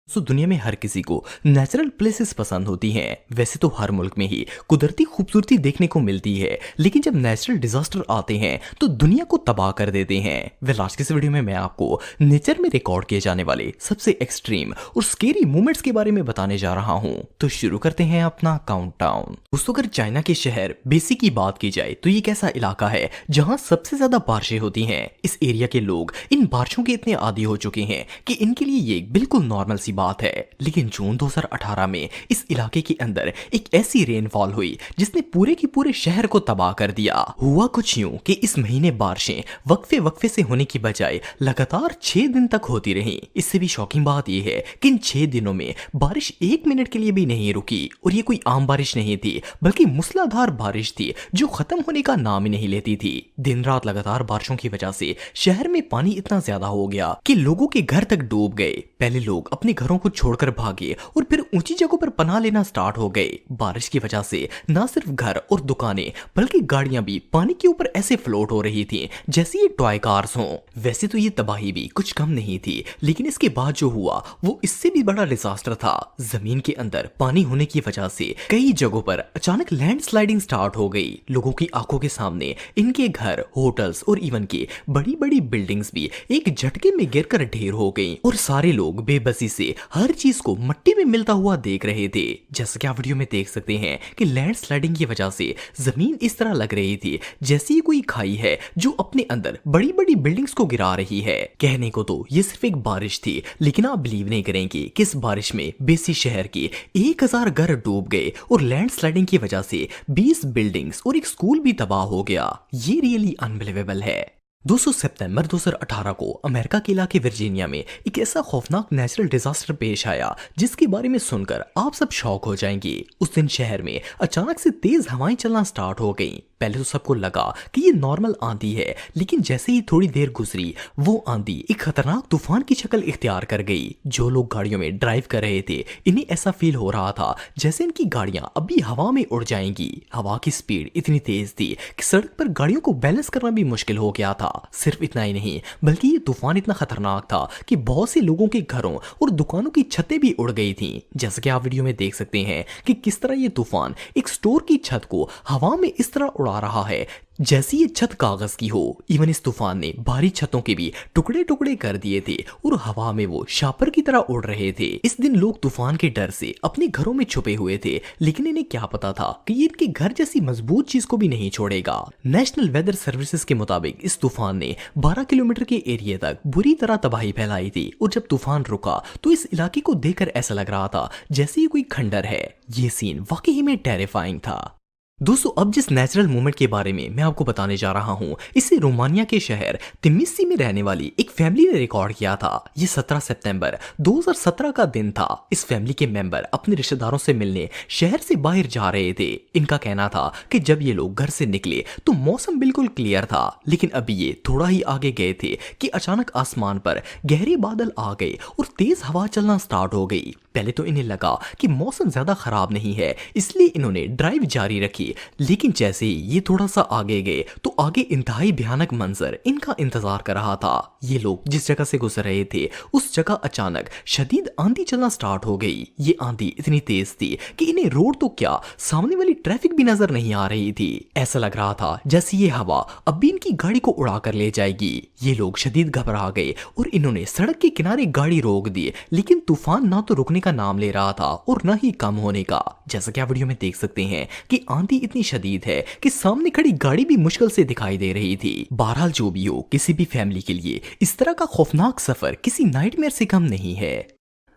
दुनिया में हर किसी को नेचुरल प्लेसेस पसंद होती हैं। वैसे तो हर मुल्क में ही कुदरती खूबसूरती देखने को मिलती है, लेकिन जब नेचुरल डिजास्टर आते हैं तो दुनिया को तबाह कर देते हैं। वेल, आज के इस वीडियो में मैं आपको नेचर में रिकॉर्ड किए जाने वाले सबसे एक्सट्रीम और स्केरी मोमेंट्स के बारे में बताने जा रहा हूं। तो शुरू करते हैं अपना काउंटडाउन। दोस्तों, अगर चाइना के शहर बेसी की बात की जाए तो ये एक ऐसा इलाका है जहां सबसे ज्यादा बारिशें होती हैं। इस एरिया के लोग इन बारिशों के इतने आदी हो चुके हैं कि इनके लिए ये बिल्कुल नॉर्मल सी बात है। लेकिन जून 2018 में इस इलाके के अंदर एक ऐसी रेनफॉल हुई जिसने पूरे के पूरे शहर को तबाह कर दिया। हुआ कुछ यूं कि इस महीने बारिशें वक्फे वक्फे से होने की बजाय लगातार 6 दिन तक होती रहीं। इससे भी शॉकिंग बात यह है कि इन 6 दिनों में बारिश 1 मिनट के लिए भी नहीं रुकी। और ये कोई आम बारिश नहीं थी, बल्कि मूसलाधार बारिश थी जो खत्म होने का नाम ही नहीं लेती थी। दिन रात लगातार बारिशों की वजह से शहर में पानी इतना ज्यादा हो गया कि लोगों के घर तक डूब गए। पहले लोग अपने घरों को छोड़कर भागे और फिर ऊंची जगहों पर पनाह लेना स्टार्ट हो गए। बारिश की वजह से ना सिर्फ घर और दुकानें बल्कि गाड़ियां भी पानी के ऊपर ऐसे फ्लोट हो रही थी जैसे ये टॉय कार्स हों। वैसे तो ये तबाही भी कुछ कम नहीं थी, लेकिन इसके बाद जो हुआ वो इससे भी बड़ा डिजास्टर था। जमीन के अंदर पानी होने की वजह से कई जगहों पर अचानक लैंडस्लाइडिंग स्टार्ट हो गई। लोगों की आंखों के सामने इनके घर, होटल्स और इवन की बड़ी बड़ी बिल्डिंग्स भी एक झटके में गिरकर ढेर हो गई और सारे लोग बेबसी से हर चीज को मिट्टी में मिलता हुआ देख रहे थे। जैसा कि आप वीडियो में देख सकते हैं कि लैंडस्लाइडिंग की वजह से जमीन इस तरह लग रही थी जैसे ये कोई खाई है जो अपने अंदर बड़ी बड़ी बिल्डिंग्स को गिरा रही है। कहने को तो ये सिर्फ एक बारिश थी, लेकिन आप बिलीव नहीं करेंगे कि इस बारिश में बेसी शहर के 1000 घर डूब गए और लैंडस्लाइडिंग की वजह से 20 बिल्डिंग्स और एक स्कूल भी तबाह हो गया। ये रियली अनबिलीवेबल है। 200 सितंबर 2018 को अमेरिका के इलाके वर्जीनिया में एक ऐसा खौफनाक नेचुरल डिजास्टर पेश आया जिसके बारे में सुनकर आप सब शॉक हो जाएंगे। उस दिन शहर में अचानक से तेज हवाएं चलना स्टार्ट हो गईं। पहले तो सबको लगा कि ये नॉर्मल आंधी है, लेकिन जैसे ही थोड़ी देर गुजरी वो आंधी एक खतरनाक तूफान की शक्ल इख्तियार कर गई। जो लोग गाड़ियों में ड्राइव कर रहे थे इन्हें ऐसा फील हो रहा था जैसे इनकी गाड़ियां अभी हवा में उड़ जाएंगी। हवा की स्पीड इतनी तेज थी कि सड़क पर गाड़ियों को बैलेंस करना भी मुश्किल हो गया था। सिर्फ इतना ही नहीं, बल्कि ये तूफान इतना खतरनाक था कि बहुत से लोगों के घरों और दुकानों की छतें भी उड़ गई थी। जैसा कि आप वीडियो में देख सकते हैं कि किस तरह ये तूफान एक स्टोर की छत को हवा में इस तरह उड़ा रहा है जैसी ये छत कागज की हो। इवन इस तूफान ने भारी छतों के भी टुकड़े टुकड़े कर दिए थे और हवा में वो शापर की तरह उड़ रहे थे। इस दिन लोग तूफान के डर से अपने घरों में छुपे हुए थे, लेकिन इन्हें क्या पता था कि ये इनके घर जैसी मजबूत चीज को भी नहीं छोड़ेगा। नेशनल वेदर सर्विसेज के मुताबिक इस तूफान ने 12 किलोमीटर के एरिया तक बुरी तरह तबाही फैलाई थी और जब तूफान रुका तो इस इलाके को देखकर ऐसा लग रहा था जैसे ये कोई खंडर है। ये सीन वाकई में टेरिफाइंग था। दोस्तों, अब जिस नेचुरल मोमेंट के बारे में मैं आपको बताने जा रहा हूं, इसे रोमानिया के शहर तिमिस्सी में रहने वाली एक फैमिली ने रिकॉर्ड किया था। ये 17 सितंबर 2017 का दिन था। इस फैमिली के मेंबर अपने रिश्तेदारों से मिलने शहर से बाहर जा रहे थे। इनका कहना था कि जब ये लोग घर से निकले तो मौसम बिल्कुल क्लियर था, लेकिन अभी ये थोड़ा ही आगे गए थे कि अचानक आसमान पर गहरे बादल आ गए और तेज हवा चलना स्टार्ट हो गई। पहले तो इन्हें लगा कि मौसम ज्यादा खराब नहीं है, इसलिए इन्होंने ड्राइव जारी रखी। लेकिन जैसे ही ये थोड़ा सा आगे गए तो आगे इंतहाई भयानक मंजर इनका इंतजार कर रहा था। ये लोग जिस जगह से गुजर रहे थे उस जगह अचानक शदीद आंधी चलना स्टार्ट हो गई। ये आंधी इतनी तेज थी कि इन्हें रोड तो क्या, सामने वाली ट्रैफिक भी नजर नहीं आ रही थी। ऐसा लग रहा था जैसे ये हवा अब भी इनकी गाड़ी को उड़ा कर ले जाएगी। ये लोग शदीद घबरा गए और इन्होंने सड़क के किनारे गाड़ी रोक दी, लेकिन तूफान ना तो रुकने का नाम ले रहा था और ना ही कम होने का। जैसा कि आप वीडियो में देख सकते हैं कि आंधी इतनी शदीद है कि सामने खड़ी गाड़ी भी मुश्किल से दिखाई दे रही थी। बहरहाल जो भी हो, किसी भी फैमिली के लिए इस तरह का खौफनाक सफर किसी नाइटमेयर से कम नहीं है।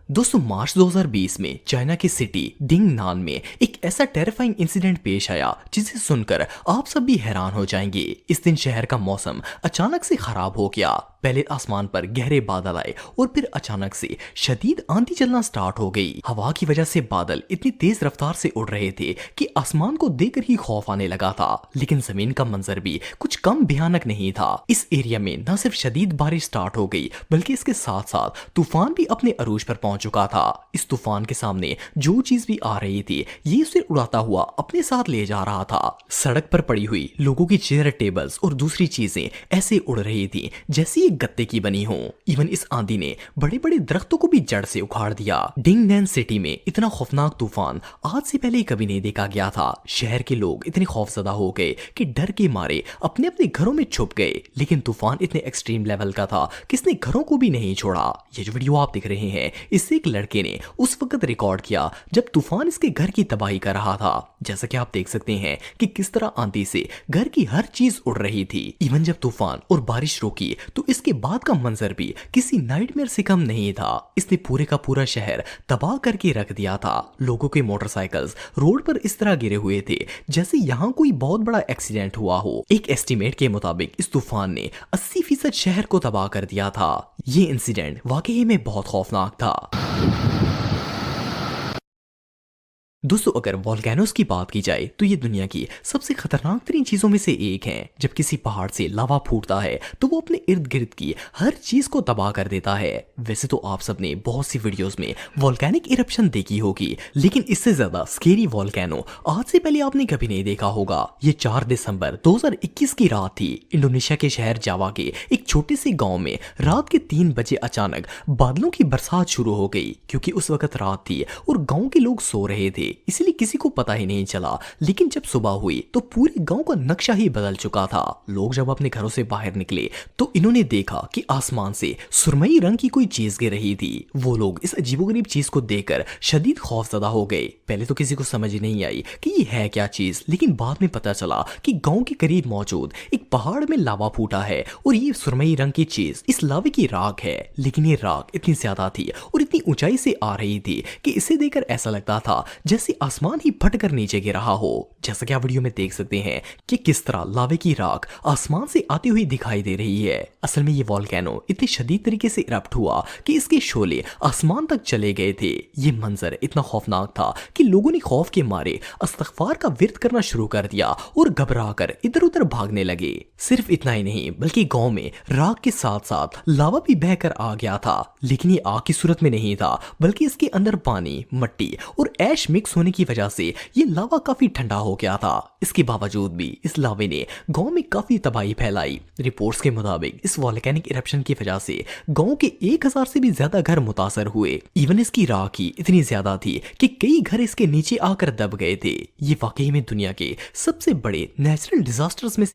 दोस्तों, मार्च 2020 में चाइना की सिटी दिंगनान में एक ऐसा टेरिफाइंग इंसिडेंट पेश आया जिसे सुनकर आप सब भी हैरान हो जाएंगे। इस दिन शहर का मौसम अचानक से खराब हो गया। पहले आसमान पर गहरे बादल आए और फिर अचानक से शदीद आंधी चलना स्टार्ट हो गई। हवा की वजह से बादल इतनी तेज रफ्तार से उड़ रहे थे कि आसमान को देखकर ही खौफ आने लगा था, लेकिन जमीन का मंजर भी कुछ कम भयानक नहीं था। इस एरिया में न सिर्फ शदीद बारिश स्टार्ट हो गई, बल्कि इसके साथ साथ तूफान भी अपने अरूज पर पहुंच चुका था। इस तूफान के सामने जो चीज भी आ रही थी ये उसे उड़ाता हुआ अपने साथ ले जा रहा था। सड़क पर पड़ी हुई लोगों की चेयर, टेबल्स और दूसरी चीजें ऐसे उड़ रही थी जैसे ये गत्ते की बनी हो। इवन इस आंधी ने बड़े बड़े दरख्तों को भी जड़ से उखाड़ दिया। डिंगनैन सिटी में इतना खौफनाक तूफान आज से पहले कभी नहीं देखा गया था। शहर के लोग इतने खौफजदा हो गए कि डर के मारे अपने अपने घरों में छुप गए। लेकिन तूफान इतने एक्सट्रीम लेवल का था कि इसने घरों को भी नहीं छोड़ा। ये जो वीडियो आप देख रहे हैं, इससे एक लड़के ने उस वक्त रिकॉर्ड किया जब तूफान इसके घर की तबाही कर रहा था। जैसा कि आप देख सकते हैं कि किस तरह आंधी से घर की हर चीज उड़ रही थी। इवन जब तूफान और बारिश रोकी तो इसके बाद का मंजर भी किसी नाइटमेयर से कम नहीं था। इसने पूरे का पूरा शहर तबाह करके रख दिया था। लोगों के मोटरसाइकिल्स रोड पर इस तरह गिरे हुए थे जैसे यहाँ कोई बहुत बड़ा एक्सीडेंट हुआ हो। एक एस्टीमेट के मुताबिक इस तूफान ने 80% शहर को तबाह कर दिया था। ये इंसिडेंट वाकई में बहुत खौफनाक था। दोस्तों, अगर वोल्केनोस की बात की जाए तो ये दुनिया की सबसे खतरनाक तरीन चीजों में से एक है। जब किसी पहाड़ से लावा फूटता है तो वो अपने इर्द गिर्द की हर चीज को तबाह कर देता है। वैसे तो आप सबने बहुत सी वीडियोस में वोल्केनिक इरप्शन देखी होगी, लेकिन इससे ज्यादा स्केरी वोल्केनो आज से पहले आपने कभी नहीं देखा होगा। ये 4 दिसंबर 2021 की रात थी। इंडोनेशिया के शहर जावा के एक छोटे से गाँव में रात के 3 बजे अचानक बादलों की बरसात शुरू हो गई। क्योंकि उस वक्त रात थी और गाँव के लोग सो रहे थे, इसलिए किसी को पता ही नहीं चला। लेकिन जब सुबह हुई तो पूरे गांव का नक्शा ही बदल चुका था। लोग जब अपने घरों से बाहर निकले तो इन्होंने देखा कि आसमान से सुरमई रंग की कोई चीज गिर रही थी। वो लोग इस अजीबोगरीब चीज को देखकर शदीद खौफजदा हो गए। पहले तो किसी को समझ ही नहीं आई कि ये है क्या चीज, लेकिन बाद में पता चला कि गांव के करीब मौजूद एक पहाड़ में लावा फूटा है और ये सुरमई रंग की चीज इस लावे की राख है। लेकिन ये राख इतनी ज्यादा थी और इतनी ऊंचाई से आ रही थी कि इसे देखकर ऐसा लगता था जैसे आसमान ही फटकर नीचे गिर रहा हो। जैसा कि आप वीडियो में देख सकते हैं कि किस तरह लावे की राख आसमान से आती हुई दिखाई दे रही है। असल में ये वोल्केनो इतने शदीद तरीके से इरप्ट हुआ कि इसके शोले आसमान तक चले गए थे। ये मंजर इतना खौफनाक था कि लोगों ने खौफ के मारे इस्तग़फ़ार का विर्द करना शुरू कर दिया और घबराकर इधर उधर भागने लगे। सिर्फ इतना ही नहीं बल्कि गांव में राख के साथ साथ लावा भी बहकर आ गया था। लेकिन ये आग की सूरत में नहीं था, बल्कि इसके अंदर पानी, मिट्टी और ऐश मिक्स होने की वजह से ये लावा काफी ठंडा हो गया था। इसके बावजूद भी इस लावे ने गांव में काफी तबाही फैलाई। रिपोर्ट्स के मुताबिक इस वोल्केनिक इरप्शन की वजह से गांव के 1000 से भी ज्यादा घर मुतासर हुए। इवन इसकी राख ही इतनी ज्यादा थी कि कई घर इसके नीचे आकर दब गए थे। ये वाकई में दुनिया के सबसे बड़े नेचुरल डिजास्टर्स में